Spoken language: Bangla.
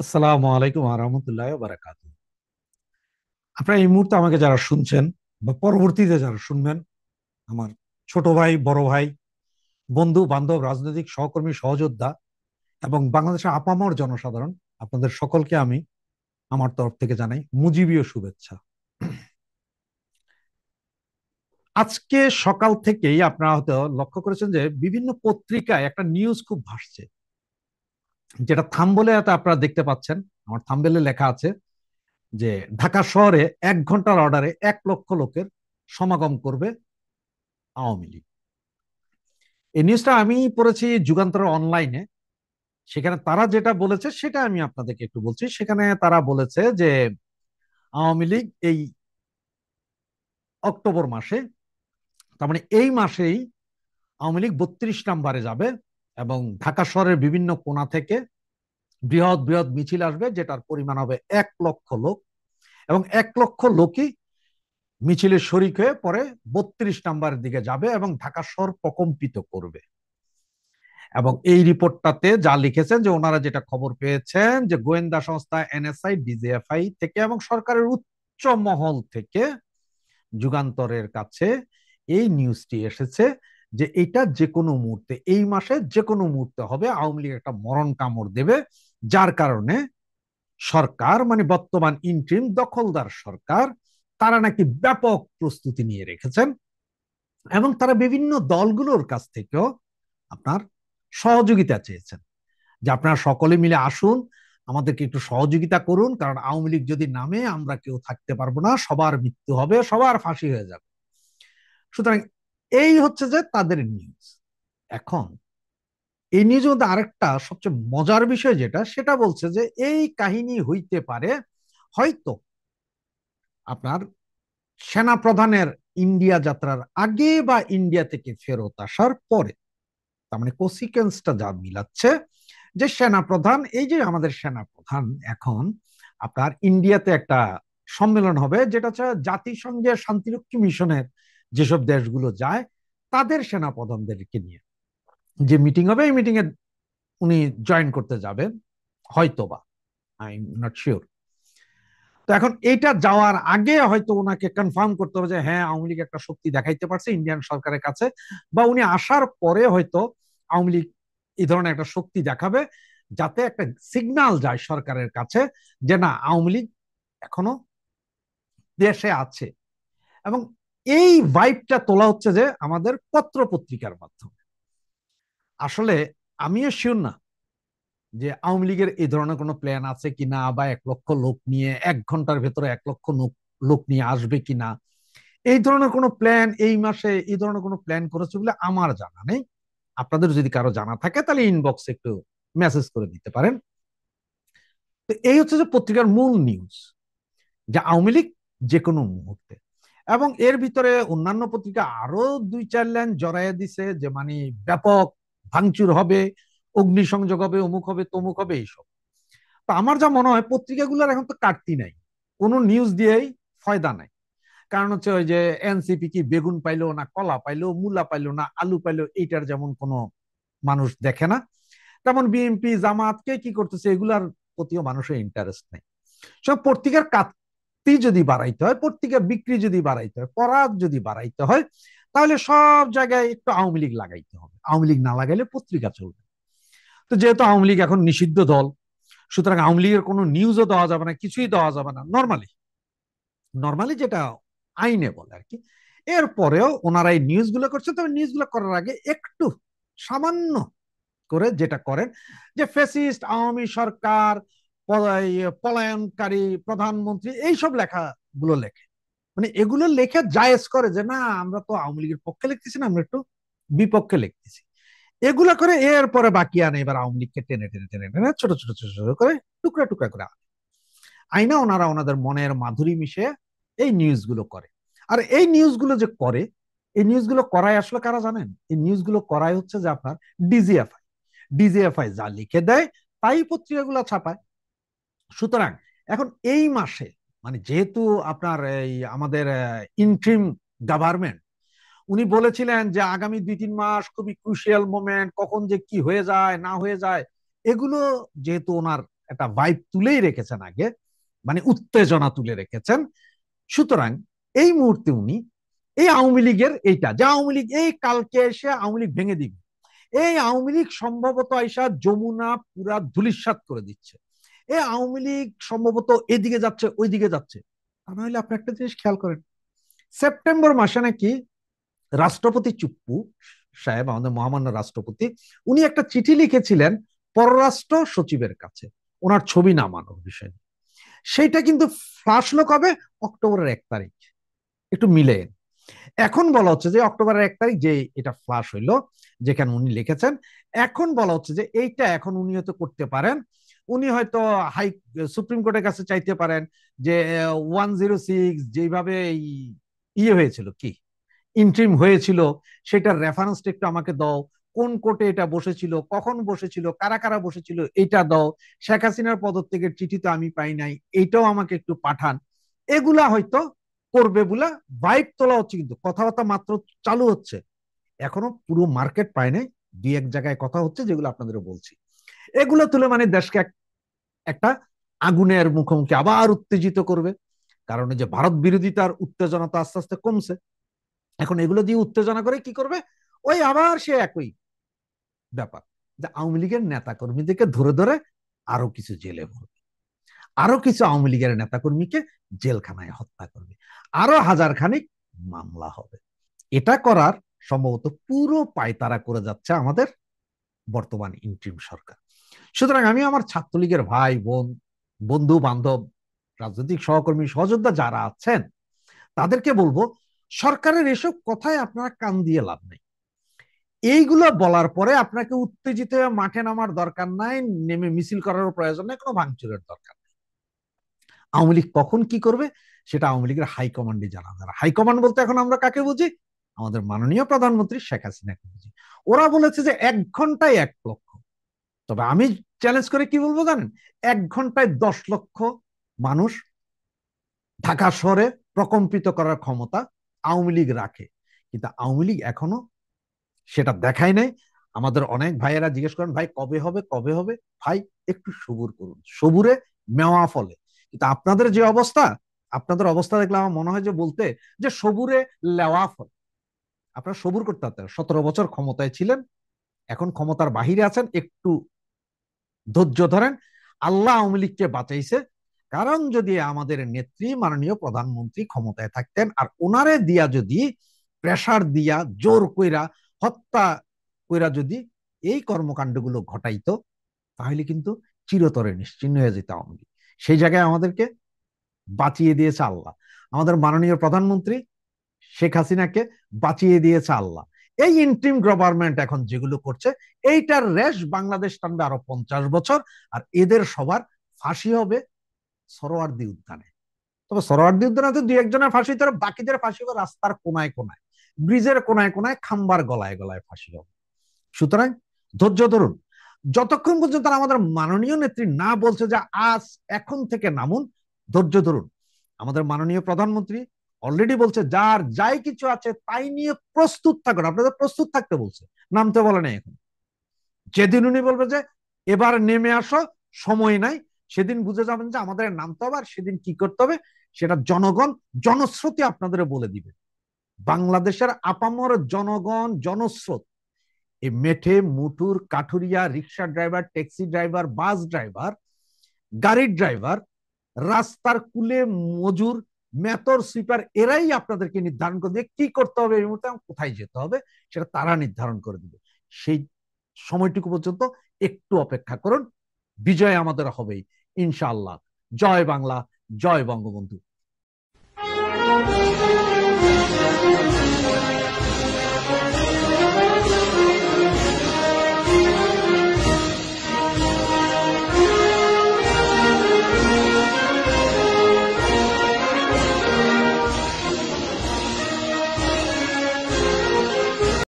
আসসালামু আলাইকুম রহমতুল্লাহ বারাকাত। আপনারা এই মুহূর্তে আমাকে যারা শুনছেন বা পরবর্তীতে যারা শুনবেন, আমার ছোট ভাই, বড় ভাই, বন্ধু বান্ধব, রাজনৈতিক সহকর্মী, সহযোদ্ধা এবং বাংলাদেশের আপামর জনসাধারণ, আপনাদের সকলকে আমি আমার তরফ থেকে জানাই মুজিবীয় শুভেচ্ছা। আজকে সকাল থেকেই আপনারা হয়তো লক্ষ্য করেছেন যে বিভিন্ন পত্রিকায় একটা নিউজ খুব ভাসছে, যেটা থাম্বলে আপনারা দেখতে পাচ্ছেন। আমার থাম্বলে লেখা আছে যে ঢাকা শহরে 1 ঘন্টার অর্ডারে 1 লক্ষ লোকের সমাগম করবে আওয়ামী লীগ। এই নিউজটা আমি পড়েছি যুগান্তর অনলাইনে। সেখানে তারা যেটা বলেছে সেটা আমি আপনাদেরকে একটু বলছি। সেখানে তারা বলেছে যে আওয়ামী লীগ এই অক্টোবর মাসে, তার মানে এই মাসেই আওয়ামী লীগ 32 নম্বরে যাবে এবং ঢাকা শহরের বিভিন্ন কোণা থেকে বৃহৎ বৃহৎ মিছিল আসবে, যেটার পরিমাণ হবে 1 লক্ষ লোক। এবং 1 লক্ষ লোকই মিছিলে শরিক হয়ে পরে 32 নম্বরের দিকে যাবে এবং ঢাকা শহর প্রকম্পিত করবে। এবং এই রিপোর্টটাতে যা লিখেছেন যে ওনারা যেটা খবর পেয়েছেন যে গোয়েন্দা সংস্থা এনএসআই, ডিজিএফআই থেকে এবং সরকারের উচ্চ মহল থেকে যুগান্তরের কাছে এই নিউজটি এসেছে যে এটা যে কোনো মুহূর্তে, এই মাসে যে কোনো মুহূর্তে হবে, আওয়ামী লীগ একটা মরণ কামড় দেবে। যার কারণে সরকার, মানে বর্তমান ইন্ট্রিম দখলদার সরকার, তারা নাকি ব্যাপক প্রস্তুতি নিয়ে রেখেছেন এবং তারা বিভিন্ন দলগুলোর কাছ থেকেও আপনার সহযোগিতা চেয়েছেন যে আপনারা সকলে মিলে আসুন, আমাদেরকে একটু সহযোগিতা করুন, কারণ আওয়ামী লীগ যদি নামে আমরা কেউ থাকতে পারবো না, সবার মৃত্যু হবে, সবার ফাঁসি হয়ে যাবে। সুতরাং এই হচ্ছে যে তাদের নিউজ। এখন এই নিউজের মধ্যে আরেকটা সবচেয়ে মজার বিষয় যেটা, সেটা বলছে যে এই কাহিনী হইতে পারে হয়তো আপনার সেনা প্রধানের ইন্ডিয়া যাত্রার আগে বা ইন্ডিয়া থেকে ফেরত আসার পরে। তার মানে কনসিকুয়েন্সটা যা মিলাচ্ছে যে সেনা প্রধান, এই যে আমাদের সেনা প্রধান এখন আপনার ইন্ডিয়াতে একটা সম্মেলন হবে, যেটা হচ্ছে জাতিসংঘের শান্তিরক্ষী মিশনের যেসব দেশগুলো যায় তাদের সেনা প্রধানদেরকে নিয়ে যে মিটিং হবে, এই মিটিং এ উনি জয়েন করতে যাবেন হয়তোবা, আই এম নট শিওর। তো এখন এইটা যাওয়ার আগে হয়তো ওনাকে কনফার্ম করতে হবে যে হ্যাঁ, আওয়ামী লীগ একটা শক্তি দেখাইতে পারছে ইন্ডিয়ান সরকারের কাছে, বা উনি আসার পরে হয়তো আওয়ামী লীগ এই ধরনের একটা শক্তি দেখাবে, যাতে একটা সিগন্যাল যায় সরকারের কাছে যে না, আওয়ামী লীগ এখনো দেশে আছে। এবং এই ভাইবটা তোলা হচ্ছে যে আমাদের পত্র পত্রিকার মাধ্যমে। আসলে আমিও শিওর না যে আওয়ামী লীগের এই ধরনের কোনো প্ল্যান আছে কিনা, বা 1 লক্ষ লোক নিয়ে 1 ঘন্টার ভেতরে 1 লক্ষ লোক নিয়ে আসবে কিনা। এই ধরনের কোনো প্ল্যান এই মাসে এই ধরনের কোনো প্ল্যান করেছে বলে আমার জানা নেই। আপনাদের যদি কারো জানা থাকে তাহলে ইনবক্সে একটু মেসেজ করে দিতে পারেন। তো এই হচ্ছে যে পত্রিকার মূল নিউজ, যে আওয়ামী লীগ যে কোনো মুহূর্তে। এবং এর ভিতরে অন্যান্য পত্রিকা আরো 2-4 লাইন জড়াইয়া দিছে যে মানে ব্যাপক ভাঙচুর হবে, অগ্নিসংযোগ হবে, অমুক হবে, তমুক হবে, এইসব। তো আমার যা মনে হয় পত্রিকাগুলোর এখন তো কাটতি নাই, কোনো নিউজ দিয়েই ফয়দা নাই। কারণ হচ্ছে ওই যে এনসিপি কি বেগুন পাইলো না কলা পাইলো, মূলা পাইলো না আলু পাইলো, এইটার যেমন কোনো মানুষ দেখে না, তেমন বিএনপি জামাত কে কি করতেছে এগুলার প্রতিও মানুষের ইন্টারেস্ট নেই। সব পত্রিকার কাটতি যদি বাড়াইতে হয়, পত্রিকা বিক্রি যদি বাড়াইতে হয়, পরাগ যদি বাড়াইতে হয়, তাহলে সব জায়গায় একটু আওয়ামী লীগ লাগাইতে হবে। আওয়ামী লীগ না লাগাইলে পত্রিকা চলবে। তো যেহেতু আওয়ামী লীগ এখন নিষিদ্ধ দল, সুতরাং আওয়ামী লীগের কোনো নিউজও দেওয়া যাবে না, কিছুই দেওয়া যাবে না নর্মালি। নর্মালি যেটা আইনে বলে আর কি। এরপরেও ওনারা এই নিউজগুলো করছে, তবে নিউজগুলো করার আগে একটু সামান্য করে যেটা করেন যে ফ্যাসিস্ট আওয়ামী সরকার, পলায়নকারী প্রধানমন্ত্রী, এইসব লেখাগুলো লেখে। মানে এগুলো লেখে জায়েজ করে যে না, আমরা তো আওয়ামী লীগের পক্ষে লিখতেছি না, আমরা একটু বিপক্ষে লিখতেছি। এগুলা করে এরপরে বাকি আনে এবার আওয়ামী লীগকে টেনে টেনে টেনে টেনে ছোট ছোট ছোট ছোট করে টুকরা টুকরা করে আইনা ওনারা ওনাদের মনের মাধুরী মিশে এই নিউজগুলো করে। আর এই নিউজগুলো যে করে, এই নিউজগুলো করায় আসলে কারা জানেন? এই নিউজগুলো করায় হচ্ছে যে আপনার ডিজিএফআই। ডিজিএফআই যা লিখে দেয় তাই পত্রিকাগুলো ছাপায়। সুতরাং এখন এই মাসে, মানে যেহেতু আপনার এই আমাদের ইন্ট্রিম গভর্নমেন্ট, উনি বলেছিলেন যে আগামী 2-3 মাস খুবই ক্রুশিয়াল মোমেন্ট, কখন যে কি হয়ে যায় না হয়ে যায়, এগুলো যেহেতু ওনার একটা ভাইব তুলেই রেখেছেন আগে, মানে উত্তেজনা তুলে রেখেছেন। সুতরাং এই মুহূর্তে উনি এই আওয়ামী লীগের এইটা যে আওয়ামী লীগ এই কালকে এসে আওয়ামী লীগ ভেঙে দিবে, এই আওয়ামী লীগ সম্ভবত আইসা যমুনা পুরা ধূলিসাৎ করে দিচ্ছে, এই আওয়ামী লীগ সম্ভবত এদিকে যাচ্ছে ওইদিকে যাচ্ছে। তা নাহলে আপনি একটা জিনিস খেয়াল করেন, সেপ্টেম্বর মাসে নাকি রাষ্ট্রপতি চুপ্পু সাহেব, আমাদের মহামান্য রাষ্ট্রপতি, উনি একটা চিঠি লিখেছিলেন পররাষ্ট্র সচিবের কাছে ওনার ছবি নামানোর বিষয়। সেইটা কিন্তু ফ্লাশ হলো কবে? অক্টোবরের 1 তারিখ। একটু মিলে এখন বলা হচ্ছে যে অক্টোবরের 1 তারিখ যে এটা ফ্লাশ হইলো, যেখানে উনি লিখেছেন, এখন বলা হচ্ছে যে এইটা এখন উনি হয়তো করতে পারেন, উনি হয়তো সুপ্রিম কোর্টের কাছে চাইতে পারেন যে 106 যেভাবে ইয়ে হয়েছিল, কি ইন্ট্রিম হয়েছিল, সেটার রেফারেন্সটা একটু আমাকে দাও, কোন কোর্টে এটা বসেছিল, কখন বসেছিল, কারা কারা বসেছিল, এটা দাও, শেখ হাসিনার পদত্যাগের চিঠি তো আমি পাই নাই, এইটাও আমাকে একটু পাঠান। এগুলা হয়তো করবে বলে ভাইব তোলা হচ্ছে, কিন্তু কথাবার্তা মাত্র চালু হচ্ছে, এখনো পুরো মার্কেট পায় নাই। দুই এক জায়গায় কথা হচ্ছে যেগুলো আপনাদের বলছি, এগুলো তুলে মানে দেশকে একটা আগুনের মুখোমুখি আবার উত্তেজিত করবে। কারণ যে ভারত বিরোধিতার উত্তেজনা তো আস্তে আস্তে কমছে, এখন এগুলো দিয়ে উত্তেজনা করে কি করবে, ওই আবার সে একই ব্যাপার, যে আওয়ামী লীগের নেতা কর্মীদেরকে ধরে ধরে আরো কিছু জেলে ভরবে, আরো কিছু আওয়ামী লীগের নেতা কর্মীকে জেলখানায় হত্যা করবে, আরো হাজার খানিক মামলা হবে। এটা করার সম্ভবত পুরো পায়তারা করে যাচ্ছে আমাদের বর্তমান ইন্ট্রিম সরকার। সুতরাং আমি আমার ছাত্রলীগের ভাই বোন, বন্ধু বান্ধব, রাজনৈতিক সহকর্মী সহযোদ্ধা যারা আছেন, তাদেরকে বলবো, সরকারের এসব কথায় আপনারা কান দিয়ে লাভ নেই। এইগুলো বলার পরে আপনাকে উত্তেজিত হয়ে মাঠে নামার দরকার নাই, নেমে মিছিল করার প্রয়োজন নেই, কোনো ভাঙচুরের দরকার নেই। আওয়ামী লীগ কখন কি করবে সেটা আওয়ামী লীগের হাইকমান্ডে জানা যায়। হাইকমান্ড বলতে এখন আমরা কাকে বুঝি? আমাদের মাননীয় প্রধানমন্ত্রী শেখ হাসিনাকে বুঝি। ওরা বলেছে যে 1 ঘন্টায় 1 লক্ষ, তবে আমি চ্যালেঞ্জ করে কি বলবো জানেন, 1 ঘন্টায় 10 লক্ষ মানুষ ঢাকা শহরে প্রকম্পিত করার ক্ষমতা আওয়ামী লীগ রাখে, কিন্তু আওয়ামী লীগ এখনো সেটা দেখায় নাই। আমাদের অনেক ভাইয়েরা জিজ্ঞেস করেন, ভাই কবে হবে কবে হবে? ভাই একটু সবুর করুন, সবুরে মেওয়া ফলে। কিন্তু আপনাদের যে অবস্থা, আপনাদের অবস্থা দেখলে আমার মনে হয় যে বলতে যে সবুরে লেওয়া ফল। আপনারা সবুর করতে পারতেন, 17 বছর ক্ষমতায় ছিলেন, এখন ক্ষমতার বাহিরে আছেন, একটু ধৈর্য ধরেন। আল্লাহ আওয়ামী লীগকে বাঁচাইছে, কারণ যদি আমাদের নেত্রী মাননীয় প্রধানমন্ত্রী ক্ষমতায় থাকতেন আর ওনারে দিয়া যদি প্রেসার দিয়া জোর কইরা হত্যা কইরা যদি এই কর্মকাণ্ডগুলো ঘটাইতো, তাহলে কিন্তু চিরতরে নিশ্চিহ্ন হয়ে যেত আওয়ামী লীগ। সেই জায়গায় আমাদেরকে বাঁচিয়ে দিয়েছে আল্লাহ, আমাদের মাননীয় প্রধানমন্ত্রী শেখ হাসিনাকে বাঁচিয়ে দিয়েছে আল্লাহ। এই ইন্ট্রিম গভর্নমেন্ট এখন যেগুলো করছে, এইটার রেশ বাংলাদেশ টানবে আরো 50 বছর, আর এদের সবার ফাঁসি হবে সরোয়ার্দী উদ্যানে। তবে সরোয়ার্দী উদ্যানে তো দুই একজনের ফাঁসি, তারা বাকিদের ফাঁসি হবে রাস্তার কোনায় কোনায়, ব্রিজের কোনায় কোনায়, খাম্বার গলায় গলায় ফাঁসি হবে। সুতরাং ধৈর্য ধরুন, যতক্ষণ পর্যন্ত আমাদের মাননীয় নেত্রী না বলছে যে আজ এখন থেকে নামুন, ধৈর্য ধরুন। আমাদের মাননীয় প্রধানমন্ত্রী অলরেডি বলছে যার যাই কিছু আছে তাই নিয়ে প্রস্তুত থাকুন, আপনাদের প্রস্তুত থাকতে বলছে, নামতে বলে নাই এখন। যেদিন উনি বলবে যে এবার নেমে আসো, সময় নাই, সেদিন বুঝে যাবেন যে আমাদের নামতে হবে, আর সেদিন কি করতে হবে সেটা জনগণ জনস্রোতে আপনাদের বলে দিবে। বাংলাদেশের আপামর জনগণ জনস্রোত, এই মেঠে মুটুর কাঠুরিয়া rickshaw driver, taxi driver, bus driver, গাড়ির ড্রাইভার, রাস্তার কুলে মজুর, মেতর, সুইপার, এরাই আপনাদেরকে নির্ধারণ করে দিয়ে কি করতে হবে, এই মুহূর্তে কোথায় যেতে হবে সেটা তারা নির্ধারণ করে দিবে। সেই সময়টুকু পর্যন্ত একটু অপেক্ষা করুন, বিজয় আমাদের হবেই ইনশাআল্লাহ। জয় বাংলা, জয় বঙ্গবন্ধু।